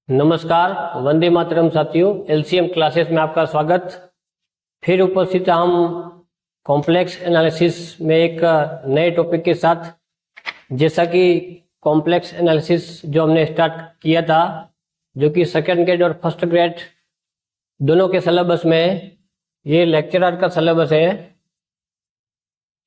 नमस्कार, वंदे मातरम साथियों। LCM classes में आपका स्वागत। फिर उपस्थित हम कॉम्प्लेक्स एनालिसिस में एक नए टॉपिक के साथ। जैसा कि कॉम्प्लेक्स एनालिसिस जो हमने स्टार्ट किया था, जो कि सेकेंड ग्रेड और फर्स्ट ग्रेड दोनों के सिलेबस में है, ये लेक्चरर का सिलेबस है।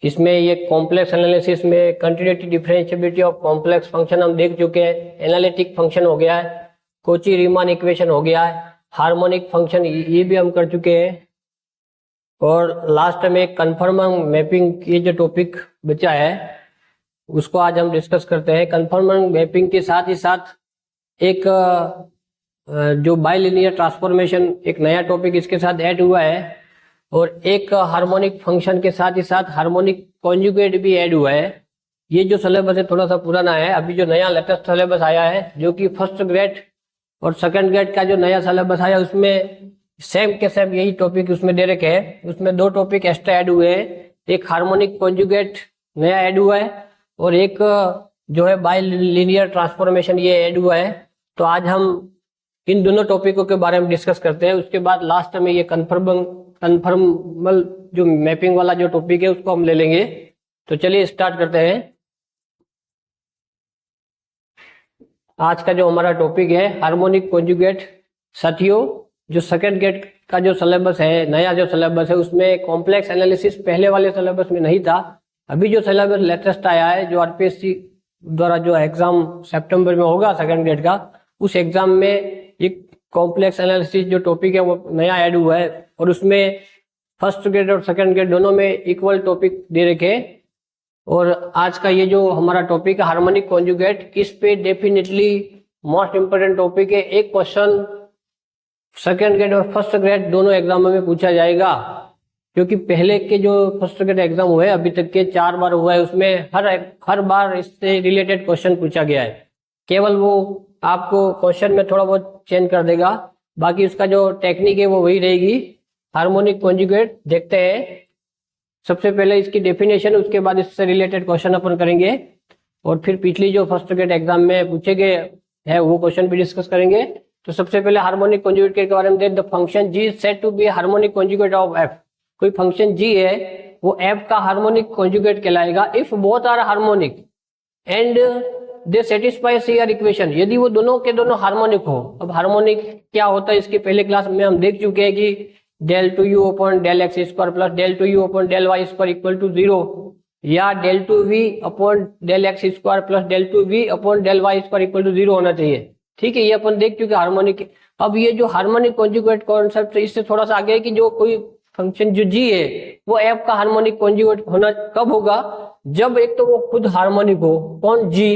इसमें ये कॉम्प्लेक्स एनालिसिस में continuity differentiability of complex function हम देख चुके हैं। एनालिटिक फंक्शन हो गया है, कोची रीमान इक्वेशन हो गया है, हार्मोनिक फंक्शन ये भी हम कर चुके हैं। और लास्ट में कन्फर्मिंग मैपिंग ये जो टॉपिक बचा है उसको आज हम डिस्कस करते हैं। कन्फर्मिंग मैपिंग के साथ ही साथ एक जो बाइलिनियर ट्रांसफॉर्मेशन एक नया टॉपिक इसके साथ ऐड हुआ है, और एक हार्मोनिक फंक्शन के साथ ही साथ हार्मोनिक कॉन्जुगेट भी ऐड हुआ है। ये जो सिलेबस है थोड़ा सा पुराना है। अभी जो नया लेटेस्ट सिलेबस आया है, जो कि फर्स्ट ग्रेड और सेकंड ग्रेड का जो नया सिलेबस आया, उसमें सेम के सेम यही टॉपिक उसमें दे रखे हैं। उसमें दो टॉपिक एक्स्ट्रा ऐड हुए हैं, एक हार्मोनिक कॉन्जुगेट नया ऐड हुआ है, और एक जो है बाइलिनियर ट्रांसफॉर्मेशन ये ऐड हुआ है। तो आज हम इन दोनों टॉपिकों के बारे में डिस्कस करते हैं। उसके बाद लास्ट में ये कन्फर्मल जो मैपिंग वाला जो टॉपिक है उसको हम ले लेंगे। तो चलिए स्टार्ट करते हैं। आज का जो हमारा टॉपिक है हार्मोनिक कॉन्जुगेट। साथियों, जो सेकंड ग्रेड का जो सिलेबस है, नया जो सिलेबस है, उसमें कॉम्प्लेक्स एनालिसिस पहले वाले सिलेबस में नहीं था। अभी जो सिलेबस लेटेस्ट आया है, जो आरपीएससी द्वारा जो एग्जाम सितंबर में होगा सेकंड ग्रेड का, उस एग्जाम में एक कॉम्प्लेक्स एनालिसिस जो टॉपिक है वो नया ऐड हुआ है। और उसमें फर्स्ट ग्रेड और सेकंड ग्रेड दोनों में इक्वल टॉपिक दे रखे। और आज का ये जो हमारा टॉपिक है हार्मोनिक कॉन्जुगेट, इस पे डेफिनेटली मोस्ट इंपोर्टेंट टॉपिक है। एक क्वेश्चन सेकंड ग्रेड और फर्स्ट ग्रेड दोनों एग्जामों में पूछा जाएगा, क्योंकि पहले के जो फर्स्ट ग्रेड एग्जाम हुए अभी तक के 4 बार हुआ है, उसमें हर बार इससे रिलेटेड क्वेश्चन पूछा गया है। केवल वो आपको क्वेश्चन में थोड़ा बहुत चेंज कर देगा, बाकी उसका जो टेक्निक है वो वही रहेगी। हार्मोनिक कॉन्जुगेट देखते हैं। सबसे पहले इसकी डेफिनेशन, उसके बाद इससे रिलेटेड क्वेश्चन अपन करेंगे, और फिर पिछली जो फर्स्ट ग्रेड एग्जाम में पूछे गए हैं वो क्वेश्चन भी डिस्कस करेंगे। तो सबसे पहले हार्मोनिक कॉन्जुगेट के बारे में देख। The function g is said to be harmonic conjugate of f. कोई फंक्शन जी है वो एफ का हार्मोनिक कॉन्जुगेट कहलाएगा if both are harmonic and they satisfy CR equation. यदि वो दोनों के दोनों हार्मोनिक हो। अब हार्मोनिक क्या होता है इसके पहले क्लास में हम देख चुके हैं कि del 2u upon del x square plus del 2u upon del y square equal to 0, या del 2v upon del x square plus del 2v upon del y square equal to 0 होना चाहिए। ठीक है, ये अपन देख चुके हार्मोनिक। अब ये जो हार्मोनिक कॉन्जुगेट कॉन्सेप्ट है, इससे थोड़ा सा आगे है कि जो कोई फंक्शन जो g है वो f का हार्मोनिक कॉन्जुगेट होना कब होगा, जब एक तो वो खुद हार्मोनिक हो, कौन g,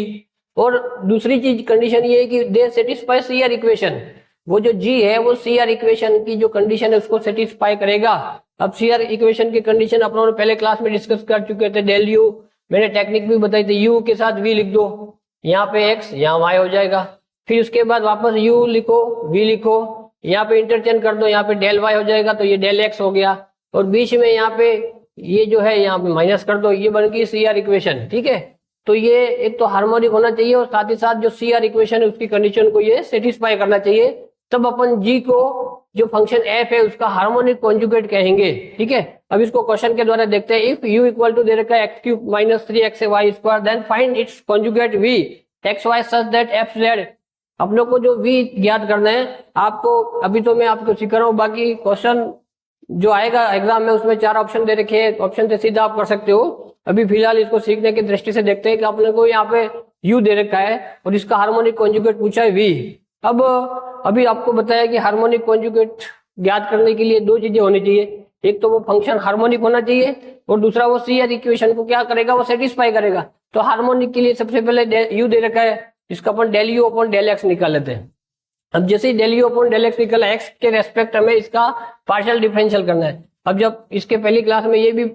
और दूसरी चीज कंडीशन ये है कि दे सेटिस्फाई सीआर इक्वेशन। वो जो g है वो सीआर इक्वेशन की जो कंडीशन है उसको सेटिस्फाई करेगा। अब सीआर इक्वेशन की कंडीशन अपन लोग पहले क्लास में डिस्कस कर चुके थे। डेल यू, मैंने टेक्निक भी बताई थी, u के साथ v लिख दो, यहाँ पे x यहाँ y हो जाएगा। फिर उसके बाद वापस u लिखो, v लिखो, यहाँ पे इंटरचेंज कर दो, यहाँ पे डेल y हो जाएगा, तो ये डेल x हो गया। और बीच में यहाँ पे ये जो है यहाँ पे माइनस कर दो, ये बन गई सीआर इक्वेशन। ठीक है, तो ये एक तो हार्मोनिक होना चाहिए, और साथ ही साथ जो सीआर इक्वेशन है उसकी कंडीशन को ये सेटिस्फाई करना चाहिए। तब अपन g को जो फंक्शन f है उसका हार्मोनिक कॉन्जुगेट कहेंगे। ठीक है, अब इसको क्वेश्चन के द्वारा देखते हैं। इफ u इक्वल टू दे रखा है x cube minus 3xy square, then find its conjugate v xy such that fz। आप लोग को जो v ज्ञात करना है आपको, अभी तो मैं आपको सिखा रहा हूँ, बाकी क्वेश्चन जो आएगा एग्जाम में उसमें 4 ऑप्शन दे रखे हैं, ऑप्शन से सीधा आप कर सकते हो। अभी फिलहाल इसको सीखने की दृष्टि से देखते हैं कि आपने को यहाँ पे u दे रखा है और इसका हार्मोनिक कॉन्जुगेट पूछा है v। अब अभी आपको बताया कि हार्मोनिक कॉन्जुगेट ज्ञात करने के लिए 2 चीजें होनी चाहिए। एक तो वो फंक्शन हार्मोनिक होना चाहिए, और दूसरा वो सीआर इक्वेशन को क्या करेगा, वो सेटिस्फाई करेगा। तो हार्मोनिक के लिए सबसे पहले u दे रखा है, इसका अपन del you upon del x निकाल लेते हैं। अब जैसे ही del you upon del X निकला, एक्स के रेस्पेक्ट हमें इसका पार्शियल डिफरेंशियल करना है। अब जब इसके पहली क्लास में ये भी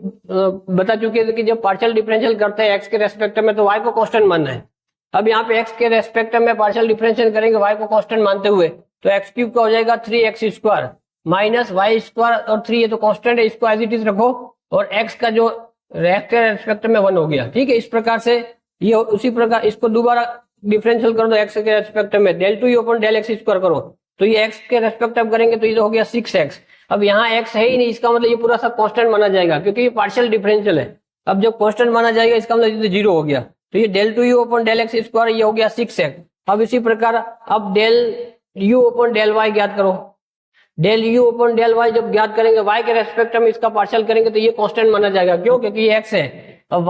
बता चुके थे कि जब पार्शियल डिफरेंशियल करते हैं एक्स के रेस्पेक्ट में, तो वाई को कांस्टेंट मानना है। अब यहाँ पे x के रेस्पेक्ट में पार्शियल डिफरेंशियल करेंगे y को कांस्टेंट मानते हुए, तो x क्यूब का हो जाएगा 3x square minus y square, और 3 ये तो कांस्टेंट है, इसको एज इट इज रखो, और x का जो x के रेस्पेक्ट में 1 हो गया। ठीक है, इस प्रकार से ये उसी प्रकार इसको दोबारा डिफरेंशियल कर दो एक्स के रेस्पेक्ट में, del two u upon del x square करो, तो ये एक्स के रेस्पेक्ट में करेंगे तो ये हो गया 6x। अब यहाँ x है ही नहीं, इसका मतलब ये पूरा सा कांस्टेंट माना जाएगा क्योंकि ये पार्शियल डिफरेंशियल है। अब जब कांस्टेंट माना जाएगा इसका मतलब जीरो हो गया, तो ये del two u upon del x square ये हो गया 6x। अब इसी प्रकार अब del you upon del y ज्ञात करो, del you upon del y जब ज्ञात करेंगे वाई के रेस्पेक्ट में इसका पार्शियल करेंगे तो ये कांस्टेंट माना जाएगा, क्यों? क्योंकि ये x है। अब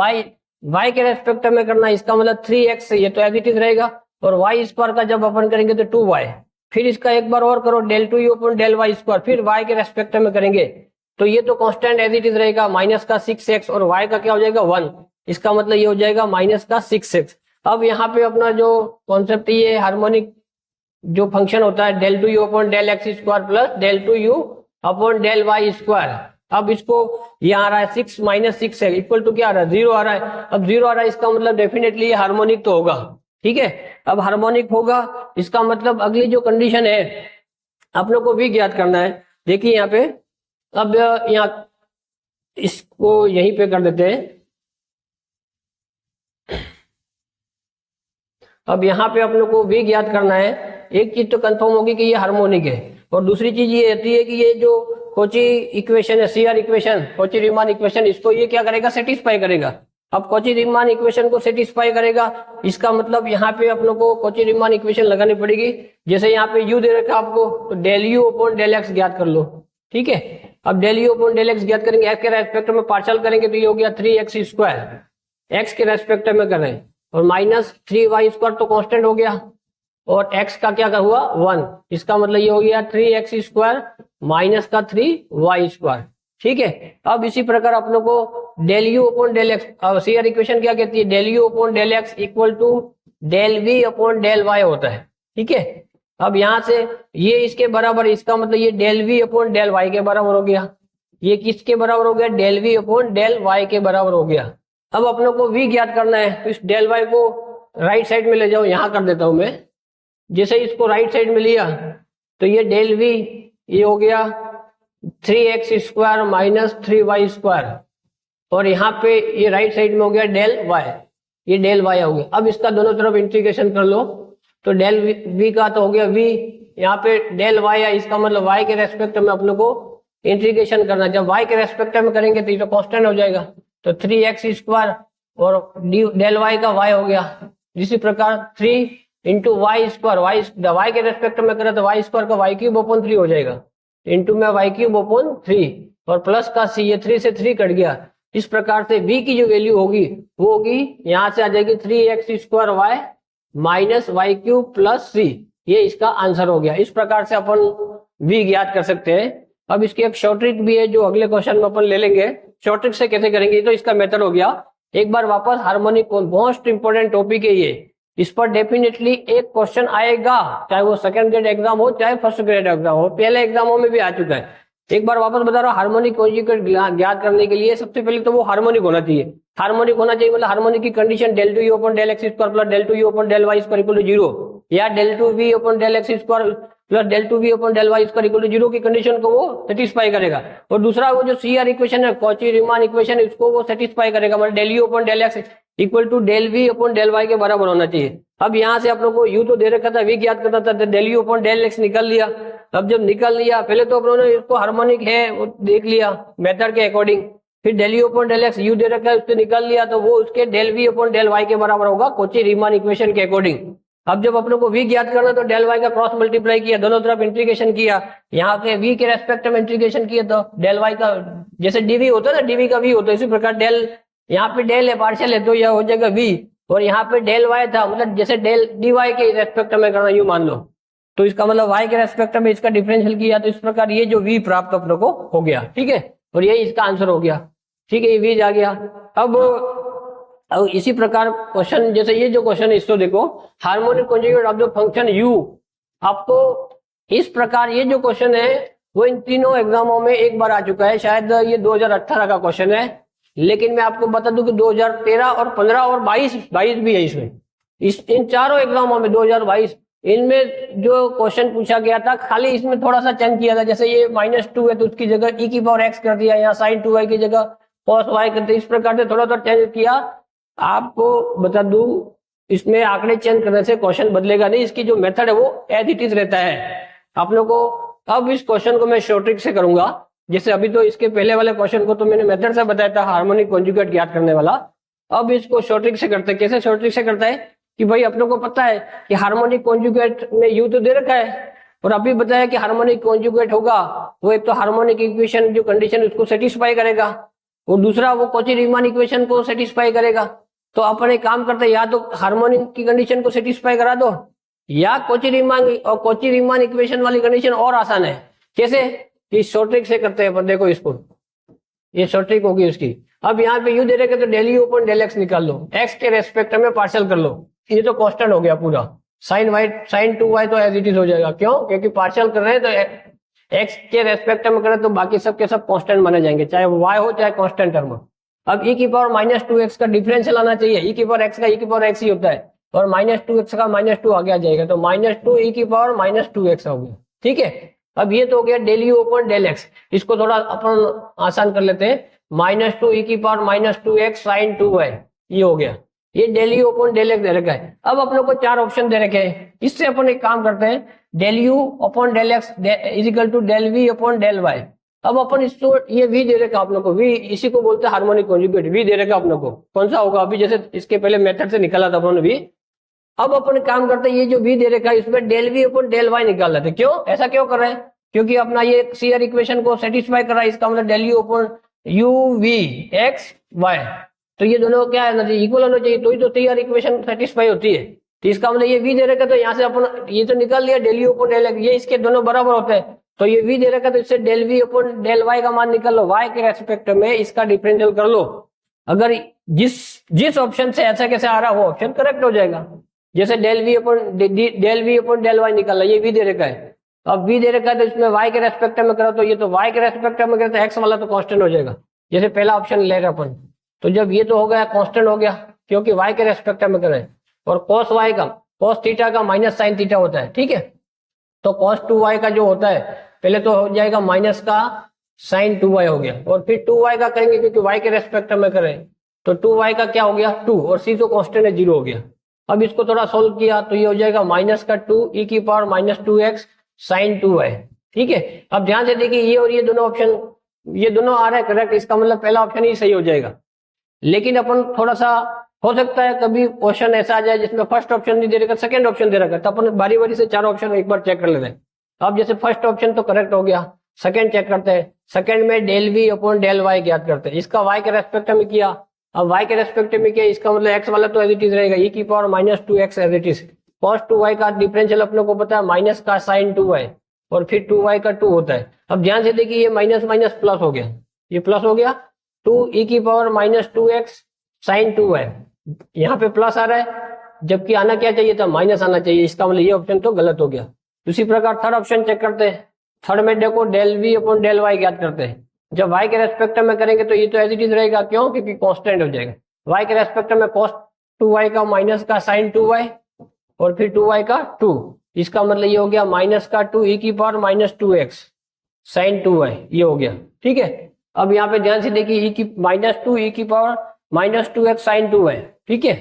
y के रेस्पेक्ट में करना, इसका मतलब 3x, ये तो एज इट इज रहेगा, और y स्क्वायर का जब अपन करेंगे तो 2y। फिर इसका एक बार और करो, del two u upon del y square, फिर y के रेस्पेक्ट में करेंगे तो ये तो कांस्टेंट एज इट इज रहेगा, माइनस का 6x, और y का क्या हो जाएगा 1, इसका मतलब ये हो जाएगा माइनस का 6x। अब यहाँ पे अपना जो कॉन्सेप्ट ये हार्मोनिक जो फंक्शन होता है del two u upon del x square plus del two u upon del y square. अब इसको यहाँ आ रहा है 6 माइनस 6 है इक्वल टू क्या आ रहा है 0 आ रहा है। अब 0 आ रहा है इसका मतलब डेफिनेटली ये हार्मोनिक तो होगा, ठीक है। अब हार्मोनिक होगा इसका मतलब अगली जो कंडीशन है आप लोग को भी ज्ञात करना है। देखिए यहाँ पे, अब यहाँ इसको यहीं पे कर देते हैं। अब यहाँ पे आप लोग को भी ज्ञात करना है, एक चीज तो कंफर्म होगी कि ये हार्मोनिक है, और दूसरी चीज ये होती है कि ये जो कोची इक्वेशन है, CR equation, Kochi Riemann equation, इसको ये क्या करेगा सेटिस्फाई करेगा। अब कोची रीमान इक्वेशन को सेटिस्फाई करेगा, इसका मतलब यहाँ पे आप लोग को कोची रीमान इक्वेशन लगानी पड़ेगी। जैसे यहाँ पे यू दे रखा आपको, तो del you upon del x ज्ञात कर लो, ठीक है। अब del you upon del x ज्ञात करेंगे, एक्स के रेस्पेक्ट में पार्शियल करेंगे तो ये हो गया 3x स्क्वायर, एक्स के रेस्पेक्ट में कर रहे हैं, और माइनस 3y स्क्वायर तो कांस्टेंट हो गया, और x का क्या हुआ 1, इसका मतलब ये हो गया 3x स्क्वायर माइनस का 3y स्क्वायर, ठीक है। अब इसी प्रकार आप लोग को del you upon del x, CR equation क्या कहती है, del you upon del x equal to del v upon del y होता है, ठीक है। अब यहाँ से ये इसके बराबर, इसका मतलब ये del v upon del y के बराबर हो गया, ये किसके बराबर हो गया, del v upon del y के बराबर हो गया। अब अपनों को v ज्ञात करना है, तो इस डेल वाई को राइट साइड में ले जाओ, यहां कर देता हूं मैं। जैसे इसको राइट साइड में लिया तो ये डेल v ये हो गया 3x square minus 3y square, और यहाँ पे ये राइट साइड में हो गया डेल y, ये डेल y हो गया। अब इसका दोनों तरफ इंटीग्रेशन कर लो, तो डेल v का तो हो गया v, यहाँ पे डेल y है, इसका मतलब y के रेस्पेक्ट में अपनों को इंटीग्रेशन करना। जब y के रेस्पेक्ट में करेंगे तो ये तो कांस्टेंट हो जाएगा, तो 3x स्क्वायर और डेल y का y हो गया। इसी प्रकार 3 इंटू वाई स्क्वायर, वाई के रेस्पेक्ट में करें तो वाई स्क्वायर का वाई क्यूब ओपन 3 हो जाएगा, इंटू में वाई क्यूब ओपन 3, और प्लस का सी, ये 3 से 3 कट गया। इस प्रकार से v की जो वैल्यू होगी वो होगी, यहाँ से आ जाएगी 3x square Y minus Y cube plus C, ये इसका आंसर हो गया। इस प्रकार से अपन v ज्ञात कर सकते हैं। अब इसकी एक शॉर्ट ट्रिक भी है जो अगले क्वेश्चन में अपन ले लेंगे। शॉर्ट ट्रिक से कैसे करेंगे, तो इसका मेथड हो गया। एक बार वापस हार्मोनिक मोस्ट इंपोर्टेंट टॉपिक है ये, इस पर डेफिनेटली एक क्वेश्चन आएगा, चाहे वो सेकंड ग्रेड एग्जाम हो चाहे फर्स्ट ग्रेड एग्जाम हो, पहले एग्जामों में भी आ चुका है। एक बार वापस बता रहा हूँ, हार्मोनिक कॉन्जुगेट ज्ञात करने के लिए सबसे पहले तो वो हार्मोनिक होना चाहिए। हार्मोनिक होना चाहिए मतलब हार्मोनिक की condition del two u upon del x square plus del two u upon del y square equal to 0, या del two v upon del x square plus del two v upon del y square equal to 0 की condition को वो satisfy करेगा। और दूसरा वो जो CR equation है, कॉची रीमान इक्वेशन, इसको वो सेटिस्फाई करेगा, मतलब del you upon del x equal to del v upon del y के बराबर होना चाहिए। अब यहाँ से आप लोग को यू तो दे रखा था, वी ज्ञात करना था, del you upon del x निकल लिया। अब जब निकल लिया, पहले तो अपनों ने इसको हार्मोनिक है वो देख लिया मेथड के अकॉर्डिंग, फिर del you upon del x u दे रखा है उससे निकल लिया, तो वो उसके del v upon del y के बराबर होगा कोची रीमान इक्वेशन के अकॉर्डिंग। अब जब अपनों को v ज्ञात करना तो डेल y का क्रॉस मल्टीप्लाई किया, दोनों तरफ इंटीग्रेशन किया, यहाँ के v के रेस्पेक्ट में इंटीग्रेशन किया, तो डेल y का जैसे dv होता है ना, dv का v होता है, इसी प्रकार डेल, यहाँ पे डेल है पार्शियल है तो यह हो जाएगा v, और यहाँ पे डेल y था, मतलब जैसे डेल dy के रेस्पेक्ट में करना यूं मान लो, तो इसका मतलब y के रेस्पेक्ट में इसका डिफरेंशियल किया, तो इस प्रकार ये जो v प्राप्त अपनों को हो गया, ठीक है, और यही इसका आंसर हो गया, ठीक है, ये v आ गया। अब इसी प्रकार क्वेश्चन, जैसे ये जो क्वेश्चन है इसको देखो, harmonic conjugate of the function u, आपको इस प्रकार ये जो क्वेश्चन है वो इन तीनों एग्जामों में एक बार आ चुका है, शायद ये 2018 का क्वेश्चन है, लेकिन मैं आपको बता दूं कि 2013 और 15 और 22 भी है इसमें, इन चारों एग्जामों में 2022 इनमें जो क्वेश्चन पूछा गया था, खाली इसमें थोड़ा सा चेंज किया था, जैसे ये -2 है तो उसकी जगह e की पावर x कर दिया, यहाँ sin 2y की जगह cos y कर दिया, इस प्रकार से थोड़ा सा चेंज किया, आपको बता दूं, इसमें आंकड़े चेंज करने से क्वेश्चन बदलेगा नहीं, इसकी जो मेथड है वो एज इट इज रहता है। आप लोगों को अब इस क्वेश्चन को मैं शॉर्ट ट्रिक से करूंगा, जैसे अभी तो इसके पहले वाले क्वेश्चन को तो मैंने मेथड से बताया था हार्मोनिक कॉन्जुगेट ज्ञात करने वाला। अब इसको शॉर्ट ट्रिक से करते हैं। कैसे शॉर्ट ट्रिक से करता है कि भाई अपने को पता है कि हार्मोनिक कॉन्जुगेट में यू तो दे रखा है, और अभी बताया कि हार्मोनिक कॉन्जुगेट होगा वो एक तो हार्मोनिक इक्वेशन जो कंडीशन उसको सेटिस्फाई करेगा, और दूसरा वो कॉची रीमान इक्वेशन को सेटिस्फाई करेगा। तो अपन एक काम करते हैं, या तो हार्मोनिक की कंडीशन को सेटिस्फाई करा दो, या कॉची रीमान इक्वेशन वाली कंडीशन और आसान है। कैसे? इस शॉर्ट ट्रिक से करते हैं। देखो इसको, ये शॉर्ट ट्रिक होगी उसकी। अब यहाँ पे यू दे रखे तो del you upon del x निकाल लो, एक्स के रेस्पेक्ट में पार्शियल कर लो, ये तो कांस्टेंट हो गया पूरा। साइन 2y तो एज इट इज हो जाएगा। क्यों? क्योंकि पार्शियल कर रहे हैं तो एक्स के रेस्पेक्ट में करें तो बाकी सब के सब कांस्टेंट माने जाएंगे, चाहे y हो चाहे कांस्टेंट टर्म। अब e की पावर -2x का डिफरेंशियल आना चाहिए, e की पावर x का e की पावर x ही होता है, और -2x का -2 आगे आ जाएगा, तो -2 e की पावर -2x हो गया। ठीक है, अब ये तो हो गया del you upon del x. इसको थोड़ा अपन आसान कर लेते हैं, -2 e की पावर -2x साइन 2y, ये हो गया। ये del you upon del X दे रखा है। अब अपने को चार ऑप्शन दे रखे हैं, इससे अपन एक काम करते हैं, del you upon del x is equal to del v upon del y. अब अपन इसको, ये वी दे रखा अपने को, वी इसी को बोलते हैं हार्मोनिक कॉन्जुगेट, वी दे रखा अपने को। कौन सा होगा? अभी जैसे इसके पहले मेथड से निकाला था अपने वी। अब अपन काम करते हैं, ये जो वी दे रखा है इसमें del v upon del y निकाल लेते। क्यों ऐसा क्यों कर रहे हैं? क्योंकि अपना ये सीआर इक्वेशन को सेटिस्फाई कर रहा है, इसका मतलब del you upon u v x y, तो ये दोनों क्या है, इक्वल होना चाहिए, तो ही तो सीआर इक्वेशन सेटिस्फाई होती है। तो इसका मतलब ये वी दे रखा, तो यहाँ से अपन ये तो निकाल लिया del you upon del x, ये इसके दोनों बराबर होते हैं, तो ये वी दे रखा तो इससे del v upon del y का मान निकाल लो, वाई के रेस्पेक्ट में इसका डिफरेंशियल कर लो। अगर जिस ऑप्शन से ऐसा कैसे आ रहा है वो ऑप्शन करेक्ट हो जाएगा। जैसे del v upon del y निकाला, ये वी दे रखा है, अब वी दे रखा है तो इसमें y के रेस्पेक्ट में करो, तो ये तो y के रेस्पेक्ट में करो तो x वाला तो कांस्टेंट हो जाएगा, जैसे पहला ऑप्शन ले रहे अपन। तो जब ये तो हो गया कांस्टेंट हो गया क्योंकि y के रेस्पेक्ट में करें, और cos y का cos थीटा का माइनस साइन थीटा होता है। ठीक है, तो cos 2y का जो होता है पहले तो हो जाएगा माइनस का साइन 2y हो गया, और फिर 2y का करेंगे क्योंकि y के रेस्पेक्ट में करें, तो 2y का क्या हो गया 2, और c तो कांस्टेंट है 0 हो गया। अब इसको थोड़ा सोल्व किया तो ये हो जाएगा माइनस का 2 e की पावर -2x साइन 2y। ठीक है, अब ध्यान से देखिए ये और ये दोनों ऑप्शन, ये दोनों आ रहा है करेक्ट, इसका मतलब पहला ऑप्शन ही सही हो जाएगा। लेकिन अपन थोड़ा सा, हो सकता है कभी क्वेश्चन ऐसा आ जाए जिसमें फर्स्ट ऑप्शन नहीं दे रखा, सेकंड ऑप्शन दे रखा, तो अपन बारी बारी से चार ऑप्शन एक बार चेक कर लेते हैं। अब जैसे फर्स्ट ऑप्शन तो करेक्ट हो गया, सेकंड चेक करते हैं। सेकंड में del v upon del y ज्ञात करते हैं, इसका वाई के रेस्पेक्ट में किया, अब वाई के रेस्पेक्ट में किया, इसका मतलब एक्स वाला तो एज इट इज रहेगा, e की power -2x as it is. cos 2y का डिफरेंशियल अपने को पता है माइनस का साइन 2y, और फिर 2y का 2 होता है। अब ध्यान से देखिए ये माइनस माइनस प्लस हो गया, ये प्लस हो गया, 2 e की पावर -2x साइन 2y, यहाँ पे प्लस आ रहा है जबकि आना क्या चाहिए था, माइनस आना चाहिए, इसका मतलब ये ऑप्शन तो गलत हो गया। उसी प्रकार थर्ड ऑप्शन चेक करते हैं। थर्ड में देखो del v upon del y ज्ञात करते हैं, जब y के रेस्पेक्ट में करेंगे तो ये तो एज इट इज रहेगा, क्यों? क्योंकि कांस्टेंट हो जाएगा। y के रेस्पेक्ट में cos 2y का माइनस का साइन 2y, और फिर 2y का 2, इसका मतलब ये हो गया माइनस का 2 e की पावर -2x साइन 2y, ये हो गया। ठीक है, अब यहाँ पे ध्यान से देखिए -2 e की पावर -2x साइन 2y। ठीक है,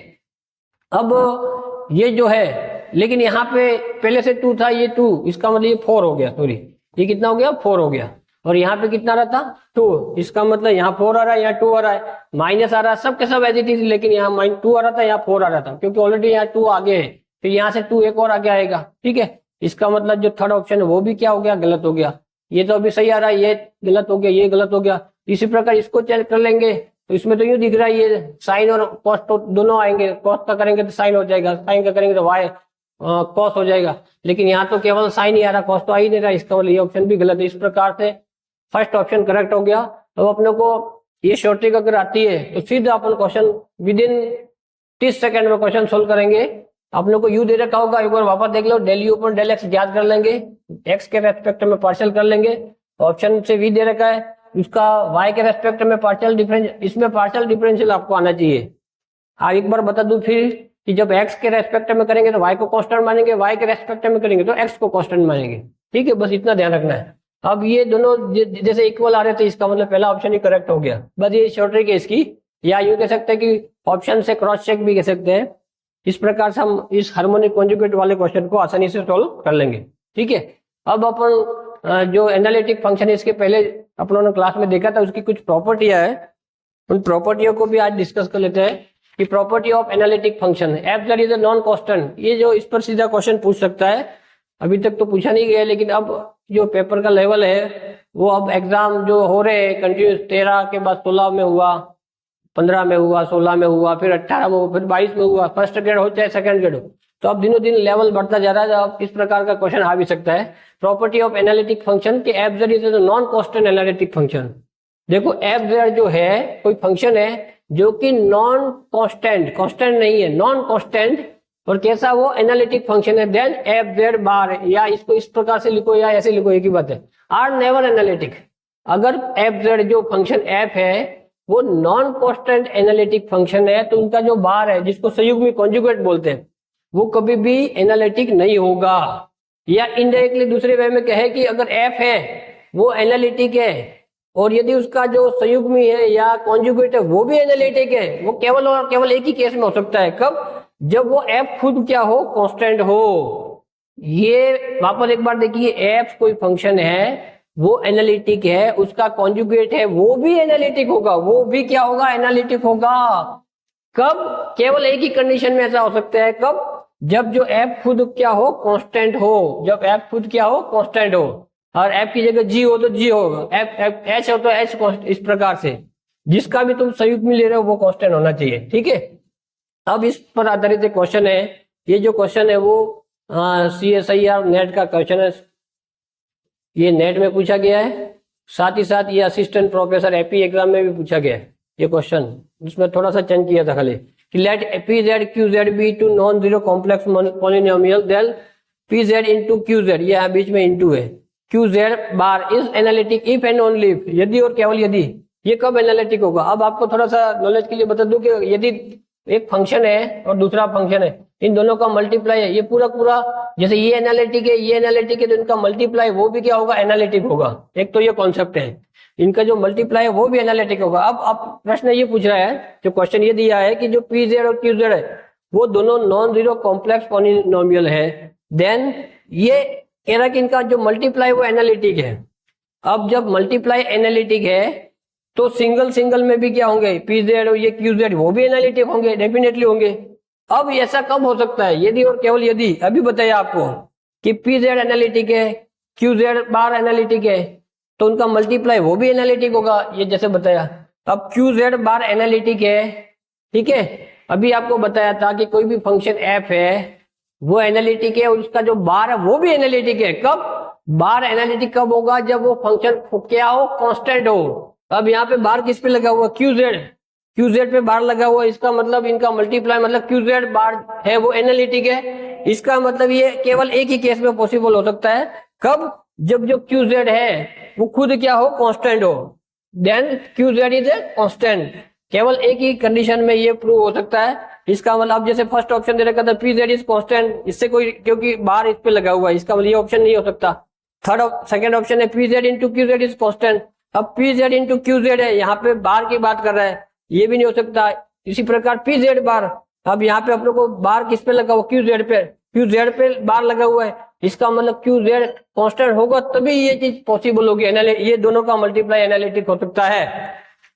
अब ये जो है, लेकिन यहाँ पे पहले से 2 था, ये 2, इसका मतलब ये 4 हो गया, सॉरी ये कितना हो गया 4 हो गया, और यहाँ पे कितना रहा था 2, इसका मतलब यहाँ 4 आ रहा है, यहाँ 2 आ रहा है, माइनस आ रहा है, सब के सब एज इट इज, लेकिन यहाँ -2 आ रहा था, यहाँ 4 आ रहा था, क्योंकि ऑलरेडी यहाँ 2 आगे है, फिर यहाँ से 2 एक और आगे आएगा। ठीक है, इसका मतलब जो थर्ड ऑप्शन है वो भी क्या हो गया, गलत हो गया। ये तो अभी सही आ रहा है, ये गलत हो गया, ये गलत हो गया। इसी प्रकार इसको चेक कर लेंगे तो इसमें तो यूं दिख रहा है ये साइन और कॉस तो दोनों आएंगे, कॉस का करेंगे तो साइन हो जाएगा, साइन का करेंगे तो वाई कॉस हो जाएगा, लेकिन यहाँ तो केवल साइन ही आ रहा, कॉस तो आ ही नहीं रहा, इसका मतलब ये ऑप्शन भी गलत है। इस प्रकार से फर्स्ट ऑप्शन करेक्ट हो गया। तो अपने को ये शॉर्ट ट्रिक अगर आती है तो सीधा अपन क्वेश्चन विद इन 30 सेकंड में क्वेश्चन सोल्व करेंगे। अपने को यू दे रखा होगा, एक बार वापस देख लो, del you upon del X याद कर लेंगे, एक्स के रेस्पेक्ट में पार्शियल कर लेंगे, ऑप्शन से वी दे रखा है, उसका वाई के रेस्पेक्ट में पार्शियल डिफरेंशियल, इसमें पार्शियल डिफरेंशियल आपको आना चाहिए। आप एक बार बता दूं फिर कि जब एक्स के रेस्पेक्ट में करेंगे तो वाई को कांस्टेंट मानेंगे, वाई के रेस्पेक्ट में करेंगे तो एक्स को कांस्टेंट मानेंगे। ठीक है, बस इतना ध्यान रखना है। अब ये दोनों जैसे इक्वल आ रहे थे, इसका मतलब पहला ऑप्शन ही करेक्ट हो गया, बस ये शॉर्ट ट्रिक है इसकी। या यूं कह सकते हैं कि ऑप्शन से क्रॉस चेक भी कह सकते हैं। इस प्रकार से हम इस हार्मोनिक कॉन्जुगेट वाले क्वेश्चन को आसानी से सॉल्व कर लेंगे। ठीक है, अब अपन जो एनालिटिक फंक्शन है इसके पहले अपन ने क्लास में देखा था, उसकी कुछ प्रॉपर्टियां है, उन प्रॉपर्टियों को भी आज डिस्कस कर लेते हैं कि property of analytic function F that is a non constant. ये जो इस पर सीधा क्वेश्चन पूछ सकता है, अभी तक तो पूछा नहीं गया, लेकिन अब जो पेपर का लेवल है वो अब एग्जाम जो हो रहे हैं कंटिन्यूस 13 के बाद 16 में हुआ, 15 में हुआ, 16 में हुआ, फिर 18 में हुआ, फिर 22 में हुआ, फर्स्ट ग्रेड हो चाहे सेकंड ग्रेड हो, तो अब दिनों दिन लेवल बढ़ता जा रहा है। अब इस प्रकार का क्वेश्चन आ भी सकता है प्रॉपर्टी ऑफ एनालिटिक फंक्शन के F Z is non constant analytic function. देखो एफ जेड जो है कोई फंक्शन है जो कि नॉन कांस्टेंट, कांस्टेंट नहीं है, नॉन कांस्टेंट, और कैसा वो एनालिटिक फंक्शन है, देन एफ जेड बार, या इसको इस प्रकार से लिखो या ऐसे लिखो, एक ही बात है, आर नेवर एनालिटिक। अगर एफ जेड जो फंक्शन एफ है वो नॉन कांस्टेंट एनालिटिक फंक्शन है तो उनका जो बार है जिसको संयुग्मी कॉन्जुगेट बोलते हैं वो कभी भी एनालिटिक नहीं होगा। या इनडायरेक्टली दूसरे वे में कहे कि अगर एफ है वो एनालिटिक है और यदि उसका जो संयुग्मी है या कॉन्जुगेट है वो भी एनालिटिक है, वो केवल और केवल एक ही केस में हो सकता है, कब? जब वो एफ खुद क्या हो, कांस्टेंट हो। ये वापस एक बार देखिए, एफ कोई फंक्शन है वो एनालिटिक है, उसका कॉन्जुगेट है वो भी एनालिटिक होगा, वो भी क्या होगा, एनालिटिक होगा। कब? केवल एक ही कंडीशन में ऐसा हो सकता है, कब? जब जो एफ खुद क्या हो, कांस्टेंट हो, जब एफ खुद क्या हो, कांस्टेंट हो, और एफ की जगह जी हो तो जी होगा, एफ एच हो तो एच, इस प्रकार से जिसका भी तुम संयुक्त में ले रहे हो वो कांस्टेंट होना चाहिए। ठीक है, अब इस पर आधारित एक क्वेश्चन है, ये जो क्वेश्चन है वो CSIR नेट का क्वेश्चन है, ये नेट में पूछा गया है, साथ ही साथ ये असिस्टेंट प्रोफेसर एपी एग्जाम में भी पूछा गया है ये क्वेश्चन, जिसमें थोड़ा सा चेंज किया था खाली कि let p z q z be two non zero complex polynomial then p Z into Q z, ये बीच में इंटू है, q z bar is analytic if and only, यदि और केवल यदि। ये कब एनालिटिक होगा? अब आपको थोड़ा सा नॉलेज के लिए बता दूं कि यदि एक फंक्शन है और दूसरा फंक्शन है, इन दोनों का मल्टीप्लाई है, ये पूरा पूरा जैसे ये एनालिटिक है ये एनालिटिक है तो इनका मल्टीप्लाई वो भी क्या होगा, एनालिटिक होगा। एक तो ये कॉन्सेप्ट है, इनका जो मल्टीप्लाई है वो भी एनालिटिक होगा। अब प्रश्न ये पूछ रहा है, जो क्वेश्चन ये दिया है कि जो पी जेड और क्यू जेड है वो दोनों नॉन जीरो कॉम्प्लेक्स पॉलिनोमियल है, देन ये कह रहा है कि इनका जो मल्टीप्लाई वो एनालिटिक है। अब जब मल्टीप्लाई एनालिटिक है तो सिंगल सिंगल में भी क्या होंगे, पी जेड और ये क्यू जेड वो भी एनालिटिक होंगे, डेफिनेटली होंगे। अब ऐसा कब हो सकता है, यदि और केवल यदि। अभी बताया आपको कि पी जेड एनालिटिक है, क्यू जेड बार एनालिटिक है, तो उनका मल्टीप्लाई वो भी एनालिटिक होगा, ये जैसे बताया। अब क्यू जेड बार एनालिटिक है, ठीक है, अभी आपको बताया था कि कोई भी फंक्शन एफ है वो एनालिटिक है और उसका जो बार है वो भी एनालिटिक है। कब? बार एनालिटिक कब होगा, जब वो फंक्शन क्या हो, कांस्टेंट हो। अब यहाँ पे बार किस पे लगा हुआ, क्यू जेड पे बार लगा हुआ, इसका मतलब इनका मल्टीप्लाई मतलब क्यू जेड बार है वो एनालिटिक है। इसका मतलब ये केवल एक ही केस में पॉसिबल हो सकता है, कब? जब जो क्यू जेड है वो खुद क्या हो, कांस्टेंट हो, then q Z is a constant. केवल एक ही कंडीशन में ये प्रूव हो सकता है। इसका मतलब जैसे फर्स्ट ऑप्शन दे रखा था पी जेड इज कांस्टेंट, इससे कोई, क्योंकि बार इस पे लगा हुआ है, इसका मतलब ये ऑप्शन नहीं हो सकता। सेकंड ऑप्शन है P Z into Q Z is constant, अब P Z into Q Z है, यहाँ पे बार की बात कर रहा है, ये भी नहीं हो सकता। इसी प्रकार पी जेड बार, अब यहाँ पे अपने को बार किस पे लगा हुआ, क्यू जेड पे, क्यू जेड पे बार लगा हुआ है, इसका मतलब क्यू जेड कांस्टेंट होगा तभी ये चीज पॉसिबल होगी, ये दोनों का मल्टीप्लाई एनालिटिक हो सकता है।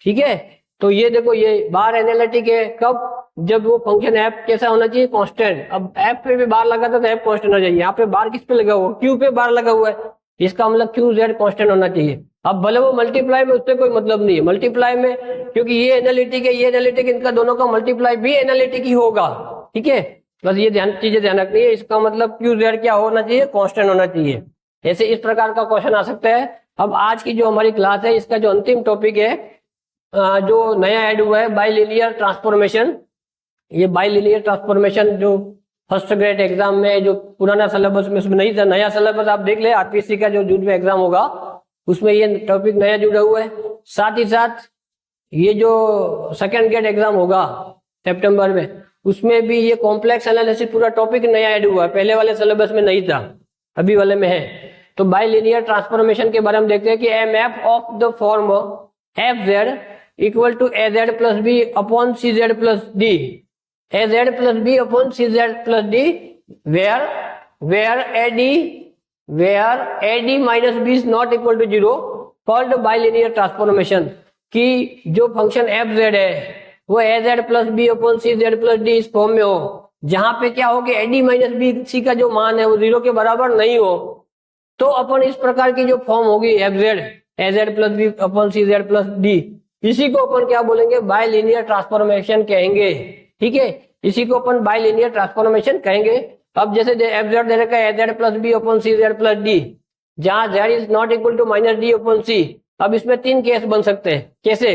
ठीक है, तो ये देखो ये बार एनालिटिक है कब, जब वो फंक्शन एफ कैसा होना चाहिए, कांस्टेंट। अब एफ पे भी बार लगा था तो एफ कांस्टेंट होना चाहिए, यहाँ पे बार किस पे लगा हुआ, क्यू पे बार लगा हुआ है, इसका मतलब क्यू जेड कांस्टेंट होना चाहिए। अब भले वो मल्टीप्लाई में, उससे कोई मतलब नहीं है मल्टीप्लाई में, क्योंकि ये एनालिटिक है ये एनालिटिक, इनका दोनों का मल्टीप्लाई भी एनालिटिक ही होगा। ठीक है, बस ये चीजें ध्यान रखनी है, इसका मतलब क्यू जेड क्या होना चाहिए, कांस्टेंट होना चाहिए। ऐसे इस प्रकार का क्वेश्चन आ सकता है। अब आज की जो हमारी क्लास है इसका जो अंतिम टॉपिक है, जो नया ऐड हुआ है, बाइलिनियर ट्रांसफॉर्मेशन। ये बाइलिनियर ट्रांसफॉर्मेशन जो फर्स्ट ग्रेड एग्जाम में, जो पुराना सिलेबस में उसमें नहीं था, नया सिलेबस आप देख ले, आरपीएससी का जो जून में एग्जाम होगा उसमें ये टॉपिक नया जुड़ा हुआ है। साथ ही साथ ये जो सेकंड ग्रेड एग्जाम होगा सितंबर में, उसमें भी ये कॉम्प्लेक्स एनालिसिस पूरा टॉपिक नया ऐड हुआ है, पहले वाले सिलेबस में नहीं था, अभी वाले में है। तो बाइलिनियर ट्रांसफॉर्मेशन के बारे में देखते हैं कि a map of the form F Z equal to A Z plus B upon C Z plus D, A Z plus B upon C Z plus D, where A D minus B is not equal to zero, called bilinear transformation. कि जो function F Z है वो A Z plus B upon C Z plus D इस form में हो, जहां पे क्या हो कि ए डी माइनस बी सी का जो मान है वो जीरो के बराबर नहीं हो, तो अपन इस प्रकार की जो फॉर्म होगी f z a Z plus B upon C Z plus d, इसी को अपन क्या बोलेंगे, बाइलिनियर ट्रांसफॉर्मेशन कहेंगे। ठीक है, इसी को अपन बाइलिनियर ट्रांसफॉर्मेशन कहेंगे। अब जैसे एफ जेड दे रखा है A Z plus B upon C Z plus D, जहां Z is not equal to minus D upon C. अब इसमें तीन केस बन सकते हैं। कैसे?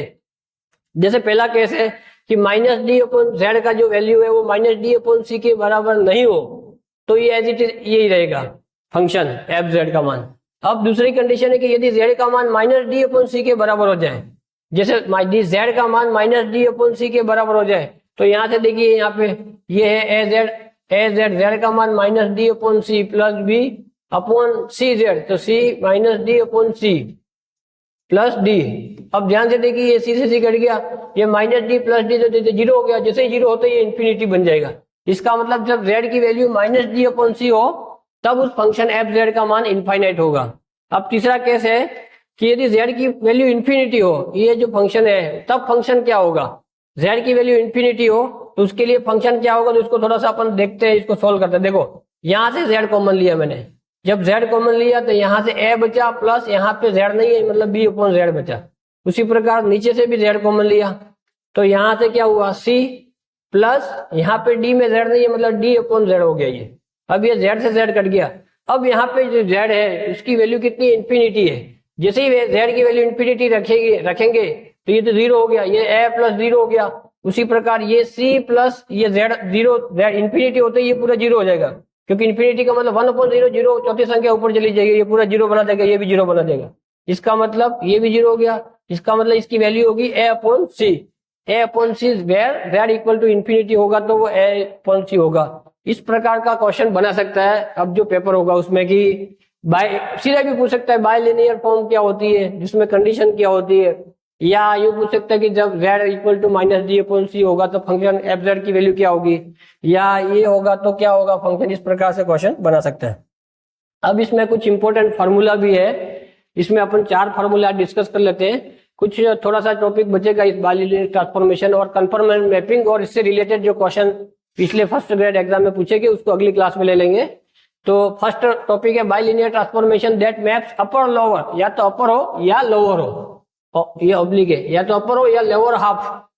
जैसे पहला केस है कि माइनस डी अपॉन जेड का जो वैल्यू है वो माइनस डी अपॉन सी के बराबर नहीं हो, तो ये एज इट इज यही रहेगा फंक्शन एफ जेड का मान। अब दूसरी कंडीशन है कि यदि जेड का मान माइनस डी अपॉन सी के बराबर हो जाए, जैसे जेड का मान माइनस डी अपॉन सी के बराबर हो जाए, तो यहाँ से देखिए यहाँ पे ये है ए जेड का मान minus D upon C plus B upon सी जेड, तो C minus D upon C plus D. अब ध्यान से देखिए ये सी से सी कट गया, ये माइनस डी प्लस डी तो जीरो हो गया, जैसे ही जीरो होता है ये इन्फिनिटी बन जाएगा। इसका मतलब जब जेड की वैल्यू माइनस डी अपॉन सी हो तब उस फंक्शन एफ जेड का मान इनफाइनाइट होगा। अब तीसरा केस है कि यदि जेड की वैल्यू इन्फिनिटी हो, ये जो फंक्शन है, तब फंक्शन क्या होगा, जेड की वैल्यू इन्फिनिटी हो तो उसके लिए फंक्शन क्या होगा, तो इसको थोड़ा सा अपन देखते हैं, इसको सोल्व करते हैं। देखो यहाँ से जेड कॉमन लिया मैंने, जब जेड कॉमन लिया तो यहाँ से ए बचा प्लस यहाँ पे जेड नहीं है मतलब बी अपॉन जेड बचा। उसी प्रकार नीचे से भी जेड कॉमन लिया तो यहाँ से क्या हुआ सी प्लस यहाँ पे डी में जेड नहीं है मतलब डी अपॉन जेड हो गया ये। अब ये जेड से जेड कट गया। अब यहाँ पे जो जेड है उसकी वैल्यू कितनी, इन्फिनिटी है। जैसे ही जेड की वैल्यू इन्फिनिटी रखेंगे तो ये तो जीरो हो गया, ये ए प्लस जीरो हो गया। उसी प्रकार ये सी प्लस ये जेड जीरो, जेड इन्फिनिटी होते ही ये पूरा जीरो हो जाएगा, क्योंकि इन्फिनिटी का मतलब 1/0 जीरो, चौथी संख्या ऊपर चली जाएगी, ये पूरा जीरो बना देगा, ये भी जीरो बना देगा। इसका मतलब ये भी जीरो हो गया, इसका मतलब इसकी वैल्यू होगी A upon C. A upon C where Z equal to infinity होगा तो वो ए अपॉन सी होगा। इस प्रकार का क्वेश्चन बना सकता है। अब जो पेपर होगा उसमें कि सीधा भी पूछ सकता है बाइलिनियर फॉर्म क्या होती है, जिसमें कंडीशन क्या होती है, या यूं पूछ सकता है कि जब z equal to minus D upon C होगा तो फंक्शन एफ जेड की वैल्यू क्या होगी, या ये होगा तो क्या होगा फंक्शन। इस प्रकार से क्वेश्चन बना सकता है। अब इसमें कुछ इंपॉर्टेंट फार्मूला भी है, इसमें अपन 4 फार्मूला डिस्कस कर लेते हैं। कुछ थोड़ा सा टॉपिक बचेगा इस बाइलिनियर ट्रांसफॉर्मेशन और कन्फर्मेंट मैपिंग, और इससे रिलेटेड जो क्वेश्चन पिछले फर्स्ट ग्रेड एग्जाम में पूछेंगे उसको अगली क्लास में ले लेंगे। तो फर्स्ट टॉपिक है bilinear transformation that maps upper lower, या तो अपर हो या लोअर हो, ये ऑब्लिक है, या तो अपर हो या लोअर हाफ।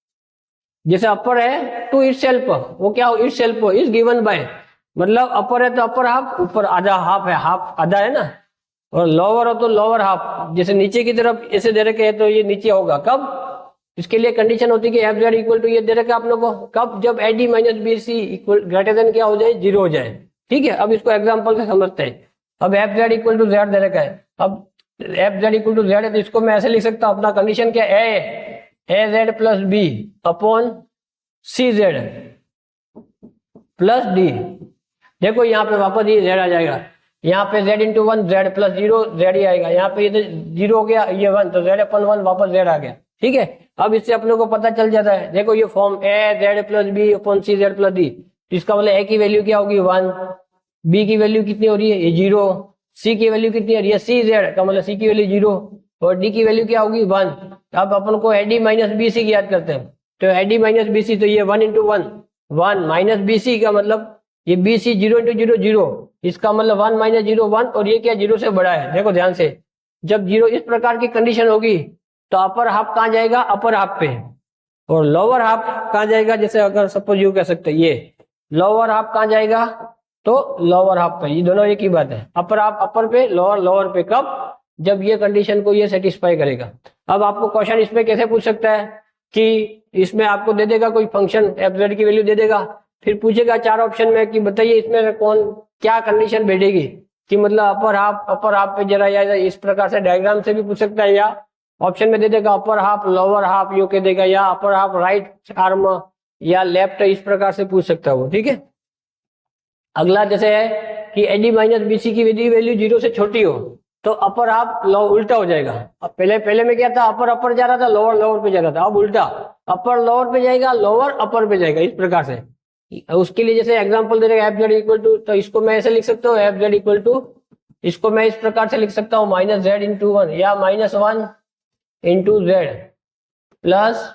जैसे अपर है टू इटसेल्फ, वो क्या हो, इटसेल्फ इज गिवन बाय, मतलब अपर है तो अपर हाफ, ऊपर आधा हाफ है, हाफ आधा है ना, और लोअर हो तो लोअर हाफ। जैसे नीचे की तरफ ऐसे दे रखे है तो ये नीचे होगा, कब, इसके लिए कंडीशन होती है कि एफ जेड इक्वल टू ये दे रखा है आप लोगों को, कब, जब a D minus b c equal greater than क्या हो जाए, जीरो हो जाए। ठीक है, अब इसको एग्जांपल से समझते हैं। अब F Z equal to Z दे रखा है, अब F Z equal to Z है तो इसको मैं ऐसे लिख सकता हूँ, अपना कंडीशन क्या है, A Z plus B upon C Z plus D. देखो यहाँ पे वापस ये जेड आ जाएगा, यहाँ पे Z into 1 Z plus zero Z ही आएगा, यहाँ पे ये तो जीरो हो गया, ये 1 तो जेड अपन 1 वापस जेड आ गया। ठीक है, अब इससे अपने को पता चल जाता है, देखो ये फॉर्म ए जेड प्लस बी अपॉन सी जेड प्लस डी, इसका मतलब ए की वैल्यू क्या होगी 1, बी की वैल्यू कितनी हो रही है, ये 0, सी की वैल्यू कितनी हो रही है, सी जेड का मतलब सी की वैल्यू 0, और डी की वैल्यू क्या होगी 1। अब अपन को एडी माइनस बी सी की याद करते हैं, तो एडी माइनस बी सी, तो ये 1 इंटू 1 माइनस बी सी का मतलब ये बी सी 0 इंटू 0 0, इसका मतलब 1 माइनस 0 1, और ये क्या 0 से बड़ा है। देखो ध्यान से, जब 0 इस प्रकार की कंडीशन होगी तो अपर हाफ कहाँ जाएगा, अपर हाफ पे, और लोअर हाफ कहाँ जाएगा, जैसे अगर सपोज यू कह सकते हैं ये लोअर हाफ कहाँ जाएगा, तो लोअर हाफ पे, ये दोनों एक ही बात है, अपर हाफ अपर पे, लोअर लोअर पे, कब, जब ये कंडीशन को ये सेटिस्फाई करेगा। अब आपको क्वेश्चन इसमें कैसे पूछ सकता है कि इसमें आपको दे देगा कोई फंक्शन एफ जेड की वैल्यू दे देगा, फिर पूछेगा 4 ऑप्शन में कि बताइए इसमें कौन क्या कंडीशन बैठेगी, कि मतलब अपर हाफ पे जरा, या इस प्रकार से डायग्राम से भी पूछ सकता है, या ऑप्शन में दे देगा अपर हाफ लोअर हाफ यूं कह देगा, या अपर हाफ राइट आर्म या लेफ्ट, इस प्रकार से पूछ सकता है वो। ठीक है, अगला जैसे है कि एडी माइनस बी सी की वैल्यू 0 से छोटी हो, तो अपर हाफ उल्टा हो जाएगा। अब पहले में क्या था, अपर अपर जा रहा था, लोअर लोअर पे जा रहा था, अब उल्टा अपर लोअर पे जाएगा, लोअर अपर पे जाएगा, इस प्रकार से। उसके लिए जैसे एग्जांपल दे रहे एफ जेड इक्वल टू, तो इसको मैं ऐसे लिख सकता हूँ, एफ जेड इक्वल टू, इसको मैं इस प्रकार से लिख सकता हूँ माइनस जेड इंटू वन, या minus one into Z plus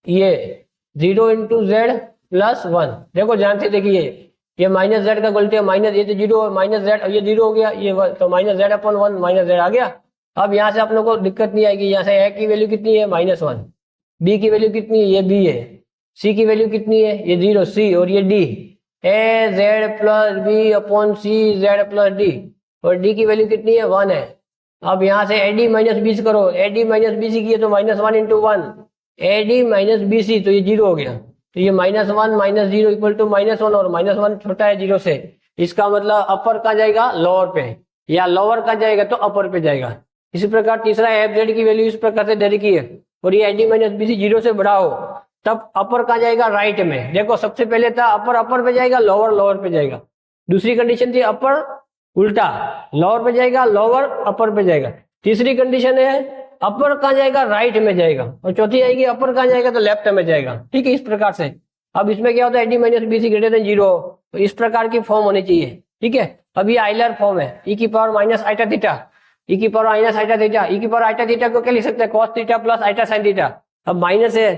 ये 0 इंटू जेड प्लस वन। देखो ध्यान से देखिए, ये माइनस जेड का गलती है, माइनस ये तो जीरो, माइनस जेड, ये जीरो हो गया, ये वन, तो माइनस जेड अपन वन, माइनस जेड आ गया। अब यहाँ से अपने को दिक्कत नहीं आएगी, यहाँ से ए की वैल्यू कितनी है, माइनस वन, बी की वैल्यू कितनी है, ये बी है, सी की वैल्यू कितनी है, ये जीरो सी, और ये डी, ए जेड प्लस बी अपॉन सी जेड प्लस डी, और डी की वैल्यू कितनी है, वन है। अब यहाँ से एडी माइनस बीसी करो, एडी माइनस बीसी की है तो minus one into one, a d minus b c, तो ये जीरो हो गया, तो ये minus one minus zero equal to minus one, और माइनस वन छोटा है जीरो से, इसका मतलब अपर का जाएगा लोअर पे, या लोअर का जाएगा तो अपर पे जाएगा। इसी प्रकार तीसरा एफ जेड की वैल्यू इस प्रकार से दे रखी है, और ये एडी माइनस बीसी जीरो से बड़ा हो, तब अपर का जाएगा राइट में। देखो सबसे पहले था अपर अपर पे जाएगा, लोअर लोअर पे जाएगा। दूसरी कंडीशन थी अपर उल्टा, लोअर पे जाएगा, लोअर अपर पे जाएगा। तीसरी कंडीशन है अपर कहाँ जाएगा, राइट में जाएगा, और चौथी आएगी अपर कहाँ जाएगा, तो लेफ्ट में जाएगा। ठीक है, इस प्रकार से। अब इसमें क्या होता है, a d minus b c greater than zero, तो इस प्रकार की फॉर्म होनी चाहिए। ठीक है, अब ये आइलर फॉर्म है, ई की power minus iota theta, e की power minus iota theta, e की पावर आइटा थीटा को क्या लिख सकते हैं, cos theta plus iota sine theta. अब माइनस है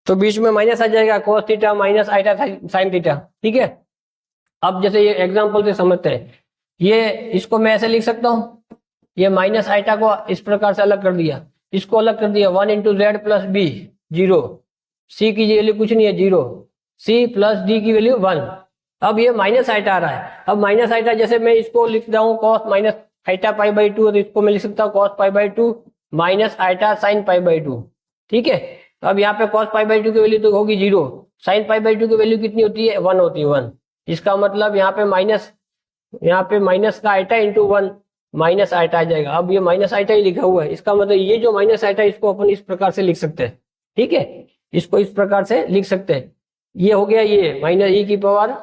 तो बीच में माइनस आ जाएगा, cos theta minus iota sine theta. ठीक है, अब जैसे ये एग्जाम्पल से समझते हैं, ये इसको मैं ऐसे लिख सकता हूँ, ये माइनस आइटा को इस प्रकार से अलग कर दिया, इसको अलग कर दिया, one into Z plus B zero, C की वैल्यू कुछ नहीं है जीरो, सी प्लस डी की वैल्यू वन। अब ये माइनस आइटा आ रहा है, अब माइनस आइटा जैसे मैं इसको लिखता हूँ cos minus iota pi by two, तो इसको मैं लिख सकता हूँ cos pi by two minus iota sine pi by two. ठीक है, अब यहाँ पे कॉस पाई बाई टू की वैल्यू तो होगी zero, sine pi by two की वैल्यू कितनी होती है, वन होती है, वन। इसका मतलब यहाँ पे माइनस का iota into one, minus iota आ जाएगा। अब ये माइनस आइटा ही लिखा हुआ है, इसका मतलब ये जो माइनस आइटा इसको अपन इस प्रकार से लिख सकते हैं। ठीक है, इसको इस प्रकार से लिख सकते हैं, ये हो गया ये माइनस ई की पावर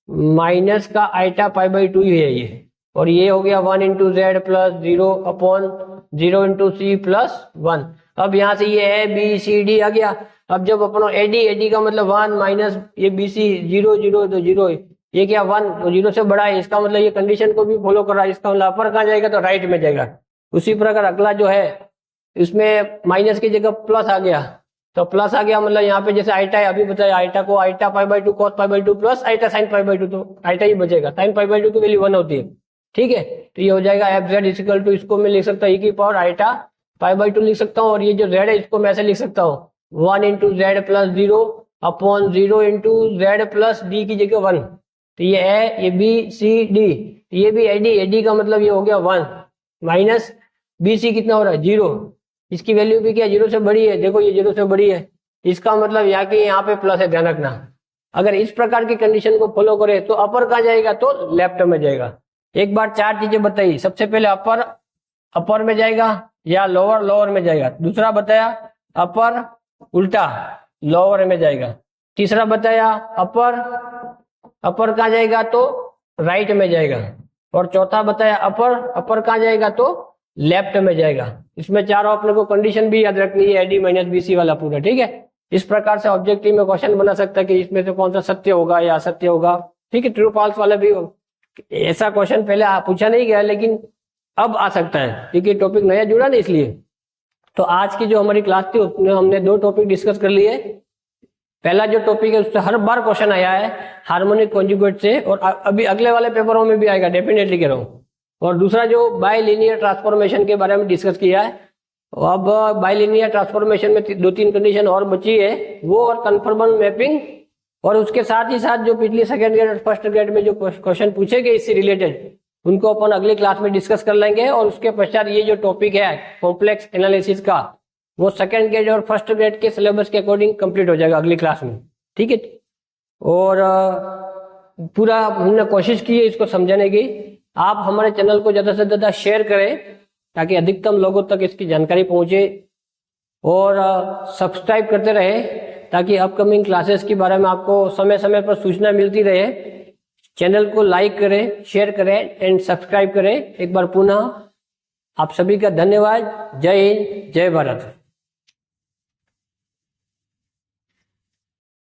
माइनस का आइटा पाई बाई टू ही है ये, और ये हो गया one into Z plus zero upon zero into c plus one. अब यहाँ से ये ए बी सी डी आ गया। अब जब अपन एडी, एडी का मतलब वन माइनस ये बी सी जीरो जीरो तो जीरो, ये क्या वन तो जीरो से बड़ा है, इसका मतलब ये कंडीशन को भी फॉलो कर रहा है, इसका मतलब अपर कहाँ जाएगा, तो राइट में जाएगा। उसी प्रकार अगला जो है इसमें माइनस की जगह प्लस आ गया, तो प्लस आ गया मतलब यहाँ पे जैसे आइटा है, अभी बताया आइटा को iota pi by two cos pi by two plus iota sine pi by two, तो आइटा ही बचेगा, साइन पाई बाई टू की वैल्यू वन होती है। ठीक है, तो ये हो जाएगा एफ जेड इक्वल टू, इसको मैं लिख सकता हूँ ई की power iota pi by two लिख सकता हूँ, और ये जो जेड है इसको मैं ऐसे लिख सकता हूँ one into Z plus zero upon zero into Z plus D की जगह वन, तो ये ए, ये बी सी डी, ये भी एडी, एडी का मतलब ये हो गया वन माइनस बी सी कितना हो रहा है जीरो, इसकी वैल्यू भी क्या जीरो से बड़ी है, देखो ये जीरो से बड़ी है, इसका मतलब यहाँ पे प्लस है, ध्यान रखना। अगर इस प्रकार की कंडीशन को फॉलो करे तो अपर कहाँ जाएगा, तो लेफ्ट में जाएगा। एक बार चार चीजें बताई, सबसे पहले अपर में जाएगा या लोअर लोअर में जाएगा। दूसरा बताया अपर उल्टा लोअर में जाएगा। तीसरा बताया अपर कहाँ जाएगा, तो राइट में जाएगा। और चौथा बताया अपर कहाँ जाएगा, तो लेफ्ट में जाएगा। इसमें चारों अपने को कंडीशन भी याद रखनी है, एडी माइनस बीसी वाला पूरा। ठीक है, इस प्रकार से ऑब्जेक्टिव में क्वेश्चन बना सकता है कि इसमें से कौन सा सत्य होगा या असत्य होगा। ठीक है, ट्रू फॉल्स वाला भी ऐसा क्वेश्चन पहले पूछा नहीं गया, लेकिन अब आ सकता है क्योंकि टॉपिक नया जुड़ा ना, इसलिए। तो आज की जो हमारी क्लास थी उसमें हमने दो टॉपिक डिस्कस कर लिए। पहला जो टॉपिक है उससे हर बार क्वेश्चन आया है हार्मोनिक कॉन्जुगेट से, और अभी अगले वाले पेपरों में भी आएगा, डेफिनेटली कह रहा हूँ। और दूसरा जो बायलिनियर ट्रांसफॉर्मेशन के बारे में डिस्कस किया है, अब बायलिनियर ट्रांसफॉर्मेशन में दो तीन कंडीशन और बची है, वो और कन्फर्मल मैपिंग, और उसके साथ ही साथ जो पिछली सेकंड ग्रेड और फर्स्ट ग्रेड में जो क्वेश्चन पूछे गए इससे रिलेटेड, उनको अपन अगली क्लास में डिस्कस कर लेंगे। और उसके पश्चात ये जो टॉपिक है कॉम्प्लेक्स एनालिसिस का, वो सेकंड ग्रेड और फर्स्ट ग्रेड के सिलेबस के अकॉर्डिंग कंप्लीट हो जाएगा अगली क्लास में। ठीक है, और पूरा हमने कोशिश की है इसको समझाने की। आप हमारे चैनल को ज़्यादा से ज़्यादा शेयर करें ताकि अधिकतम लोगों तक इसकी जानकारी पहुंचे, और सब्सक्राइब करते रहे ताकि अपकमिंग क्लासेस के बारे में आपको समय समय पर सूचना मिलती रहे। चैनल को लाइक करें, शेयर करें एंड सब्सक्राइब करें। एक बार पुनः आप सभी का धन्यवाद। जय हिंद, जय भारत।